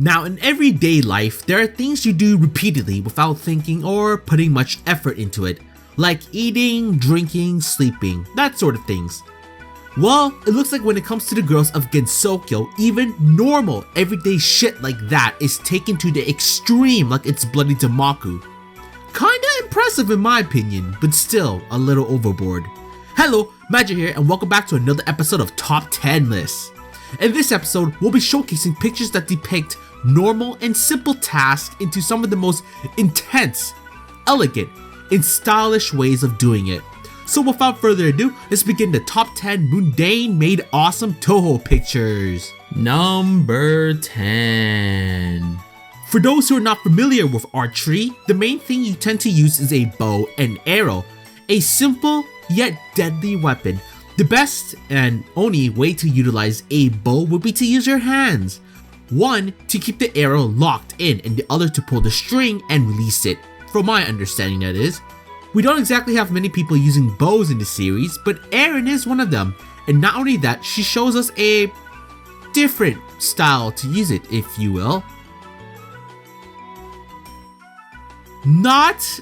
Now, in everyday life, there are things you do repeatedly without thinking or putting much effort into it, like eating, drinking, sleeping, that sort of things. Well, it looks like when it comes to the girls of Gensokyo, even normal, everyday shit like that is taken to the extreme like it's bloody Damaku. Kinda impressive in my opinion, but still a little overboard. Hello, Magi here, and welcome back to another episode of Top 10 Lists. In this episode, we'll be showcasing pictures that depict normal and simple tasks into some of the most intense, elegant, and stylish ways of doing it. So without further ado, let's begin the top 10 mundane made awesome Touhou pictures. Number 10. For those who are not familiar with archery, the main thing you tend to use is a bow and arrow, a simple yet deadly weapon. The best and only way to utilize a bow would be to use your hands. One to keep the arrow locked in and the other to pull the string and release it, from my understanding that is. We don't exactly have many people using bows in the series, but Erin is one of them, and not only that, she shows us a different style to use it, if you will. Not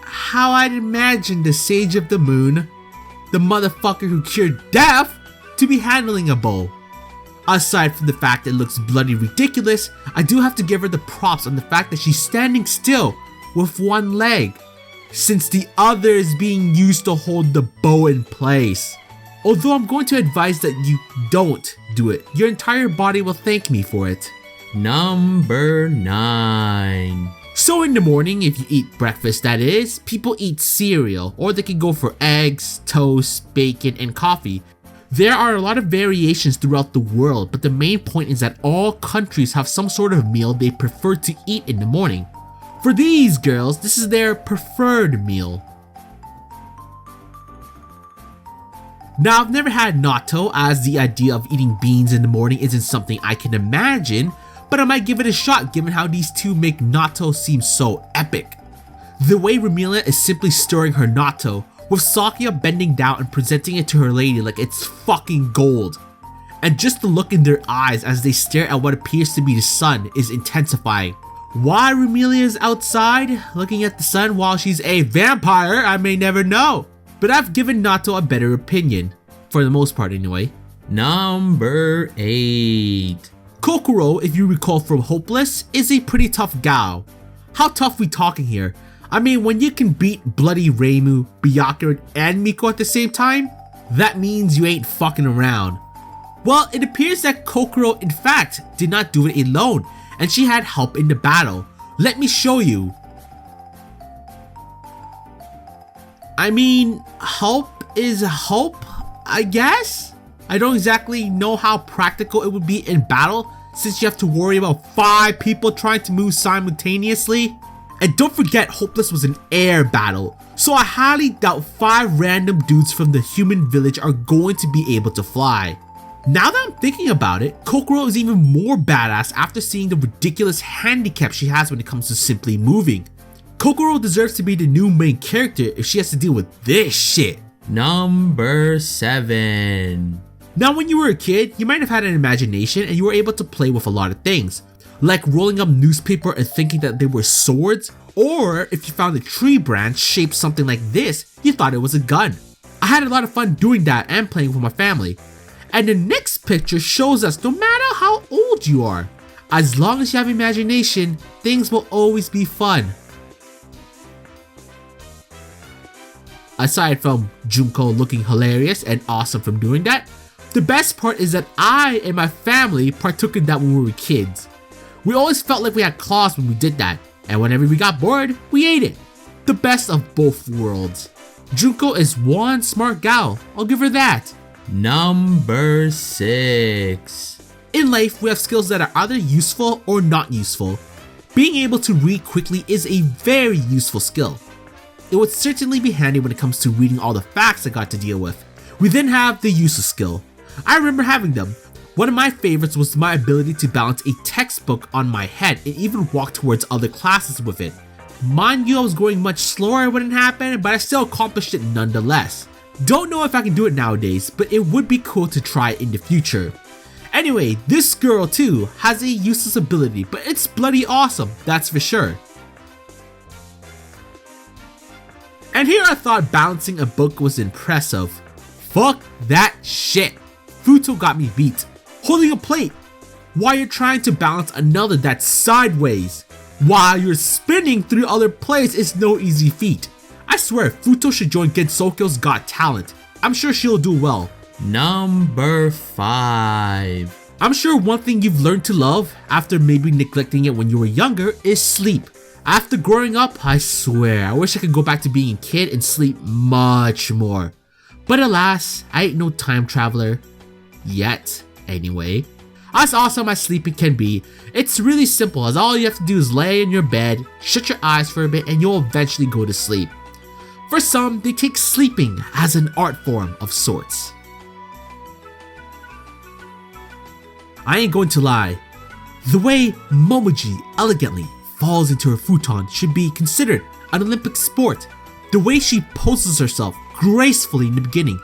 how I'd imagine the Sage of the Moon, the motherfucker who cured death, to be handling a bow. Aside from the fact that it looks bloody ridiculous, I do have to give her the props on the fact that she's standing still with one leg, since the other is being used to hold the bow in place. Although I'm going to advise that you don't do it, your entire body will thank me for it. Number 9. So in the morning, if you eat breakfast that is, people eat cereal, or they can go for eggs, toast, bacon, and coffee. There are a lot of variations throughout the world, but the main point is that all countries have some sort of meal they prefer to eat in the morning. For these girls, this is their preferred meal. Now, I've never had natto, as the idea of eating beans in the morning isn't something I can imagine, but I might give it a shot given how these two make natto seem so epic. The way Ramilia is simply stirring her natto, with Sakia bending down and presenting it to her lady like it's fucking gold. And just the look in their eyes as they stare at what appears to be the sun is intensifying. Why Ramilia is outside looking at the sun while she's a vampire, I may never know. But I've given Natto a better opinion, for the most part anyway. Number 8. Kokoro, if you recall from Hopeless, is a pretty tough gal. How tough we talking here? I mean, when you can beat bloody Reimu, Byakuren, and Miko at the same time, that means you ain't fucking around. Well, it appears that Kokoro in fact did not do it alone, and she had help in the battle. Let me show you. I mean, help is help, I guess? I don't exactly know how practical it would be in battle, since you have to worry about 5 people trying to move simultaneously. And don't forget, Hopeless was an air battle, so I highly doubt 5 random dudes from the human village are going to be able to fly. Now that I'm thinking about it, Kokoro is even more badass after seeing the ridiculous handicap she has when it comes to simply moving. Kokoro deserves to be the new main character if she has to deal with this shit. Number 7. Now when you were a kid, you might have had an imagination and you were able to play with a lot of things, like rolling up newspaper and thinking that they were swords, or if you found a tree branch shaped something like this, you thought it was a gun. I had a lot of fun doing that and playing with my family. And the next picture shows us no matter how old you are, as long as you have imagination, things will always be fun. Aside from Junko looking hilarious and awesome from doing that, the best part is that I and my family partook in that when we were kids. We always felt like we had claws when we did that, and whenever we got bored, we ate it. The best of both worlds. Junko is one smart gal, I'll give her that. Number 6. In life, we have skills that are either useful or not useful. Being able to read quickly is a very useful skill. It would certainly be handy when it comes to reading all the facts I got to deal with. We then have the useless skill. I remember having them. One of my favorites was my ability to balance a textbook on my head and even walk towards other classes with it. Mind you, I was going much slower when it happened, but I still accomplished it nonetheless. Don't know if I can do it nowadays, but it would be cool to try in the future. Anyway, this girl too has a useless ability, but it's bloody awesome, that's for sure. And here I thought balancing a book was impressive. Fuck that shit. Futo got me beat. Holding a plate while you're trying to balance another that's sideways while you're spinning 3 other plates is no easy feat. I swear, Futo should join Gensokyo's Got Talent. I'm sure she'll do well. Number 5. I'm sure one thing you've learned to love after maybe neglecting it when you were younger is sleep. After growing up, I swear, I wish I could go back to being a kid and sleep much more. But alas, I ain't no time traveler. Yet, anyway. As awesome as sleeping can be, it's really simple as all you have to do is lay in your bed, shut your eyes for a bit, and you'll eventually go to sleep. For some, they take sleeping as an art form of sorts. I ain't going to lie. The way Magi elegantly falls into her futon should be considered an Olympic sport. The way she poses herself gracefully in the beginning,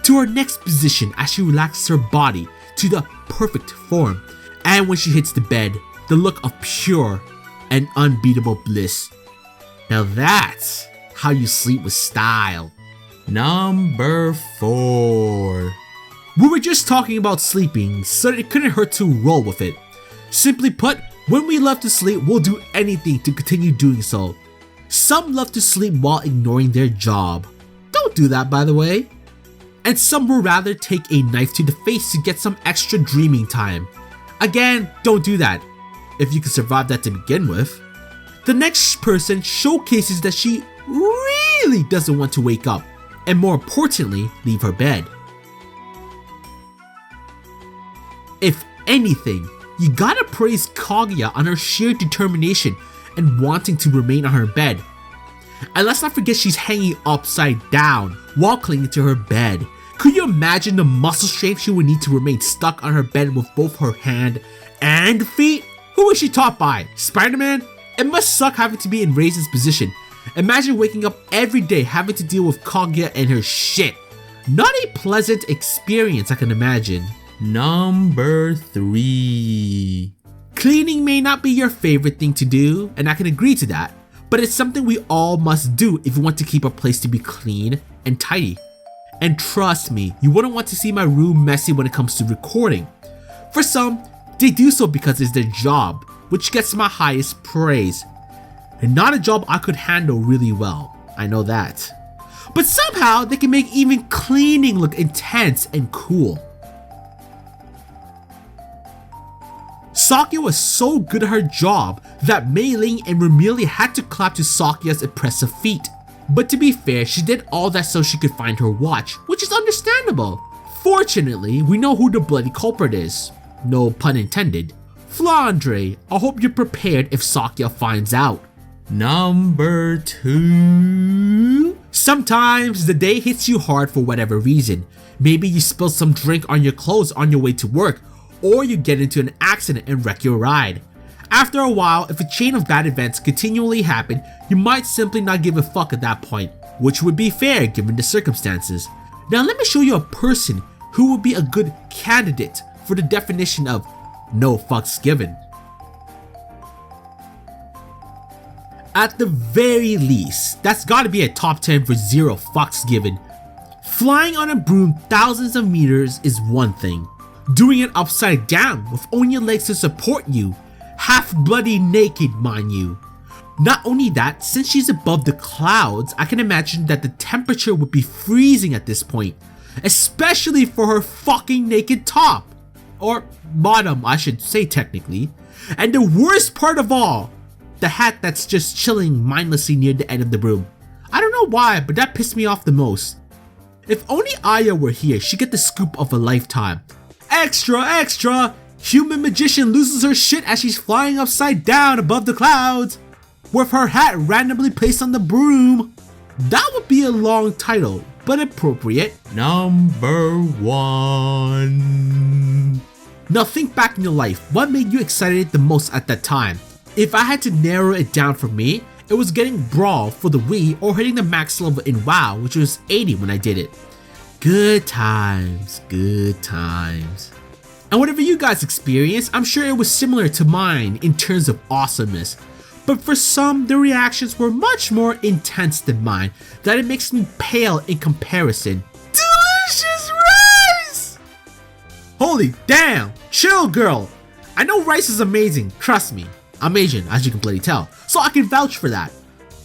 to her next position as she relaxes her body to the perfect form, and when she hits the bed, the look of pure and unbeatable bliss. Now that's how you sleep with style. Number 4. We were just talking about sleeping, so it couldn't hurt to roll with it. Simply put, when we love to sleep, we'll do anything to continue doing so. Some love to sleep while ignoring their job. Don't do that, by the way. And some will rather take a knife to the face to get some extra dreaming time. Again, don't do that, if you can survive that to begin with. The next person showcases that she really doesn't want to wake up, and more importantly, leave her bed. If anything, you gotta praise Kaguya on her sheer determination and wanting to remain on her bed. And let's not forget she's hanging upside down while clinging to her bed. Could you imagine the muscle strength she would need to remain stuck on her bed with both her hand and feet? Who was she taught by? Spider-Man? It must suck having to be in Raisin's position. Imagine waking up every day having to deal with Kaguya and her shit. Not a pleasant experience, I can imagine. Number 3. Cleaning may not be your favorite thing to do, and I can agree to that, but it's something we all must do if we want to keep our place to be clean and tidy. And trust me, you wouldn't want to see my room messy when it comes to recording. For some, they do so because it's their job, which gets my highest praise. And not a job I could handle really well, I know that. But somehow they can make even cleaning look intense and cool. Sakuya was so good at her job that Mei Ling and Romelia had to clap to Sakuya's impressive feat. But to be fair, she did all that so she could find her watch, which is understandable. Fortunately, we know who the bloody culprit is. No pun intended. Flandre, I hope you're prepared if Sakuya finds out. Number 2. Sometimes the day hits you hard for whatever reason. Maybe you spill some drink on your clothes on your way to work, or you get into an accident and wreck your ride. After a while, if a chain of bad events continually happen, you might simply not give a fuck at that point, which would be fair given the circumstances. Now let me show you a person who would be a good candidate for the definition of no fucks given. At the very least, that's gotta be a top 10 for zero fucks given. Flying on a broom thousands of meters is one thing. Doing it upside down with only your legs to support you, half bloody naked mind you. Not only that, since she's above the clouds, I can imagine that the temperature would be freezing at this point, especially for her fucking naked top. Or bottom, I should say technically. And the worst part of all, the hat that's just chilling mindlessly near the end of the broom. I don't know why, but that pissed me off the most. If only Aya were here, she'd get the scoop of a lifetime. Extra, extra! Human magician loses her shit as she's flying upside down above the clouds, with her hat randomly placed on the broom. That would be a long title, but appropriate. Number 1. Now think back in your life, what made you excited the most at that time? If I had to narrow it down for me, it was getting Brawl for the Wii or hitting the max level in WoW, which was 80 when I did it. Good times, good times. And whatever you guys experienced, I'm sure it was similar to mine in terms of awesomeness. But for some, the reactions were much more intense than mine, that it makes me pale in comparison. Delicious rice! Holy damn! Chill, girl! I know rice is amazing, trust me. I'm Asian, as you can bloody tell, so I can vouch for that.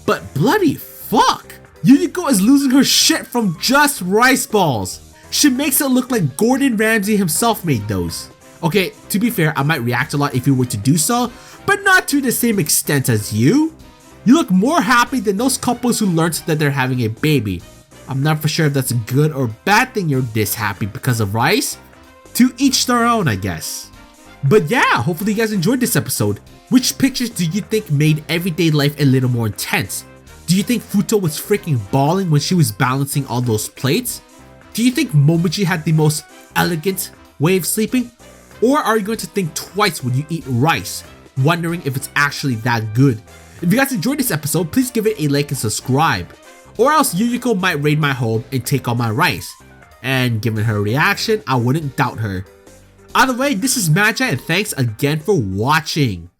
But bloody fuck! Yuyuko is losing her shit from just rice balls. She makes it look like Gordon Ramsay himself made those. Okay, to be fair, I might react a lot if you were to do so, but not to the same extent as you. You look more happy than those couples who learned that they're having a baby. I'm not for sure if that's a good or bad thing you're this happy because of rice. To each their own, I guess. But yeah, hopefully you guys enjoyed this episode. Which pictures do you think made everyday life a little more intense? Do you think Futo was freaking bawling when she was balancing all those plates? Do you think Momiji had the most elegant way of sleeping? Or are you going to think twice when you eat rice, wondering if it's actually that good? If you guys enjoyed this episode, please give it a like and subscribe. Or else Yuyuko might raid my home and take all my rice. And given her reaction, I wouldn't doubt her. Either way, this is Magi and thanks again for watching.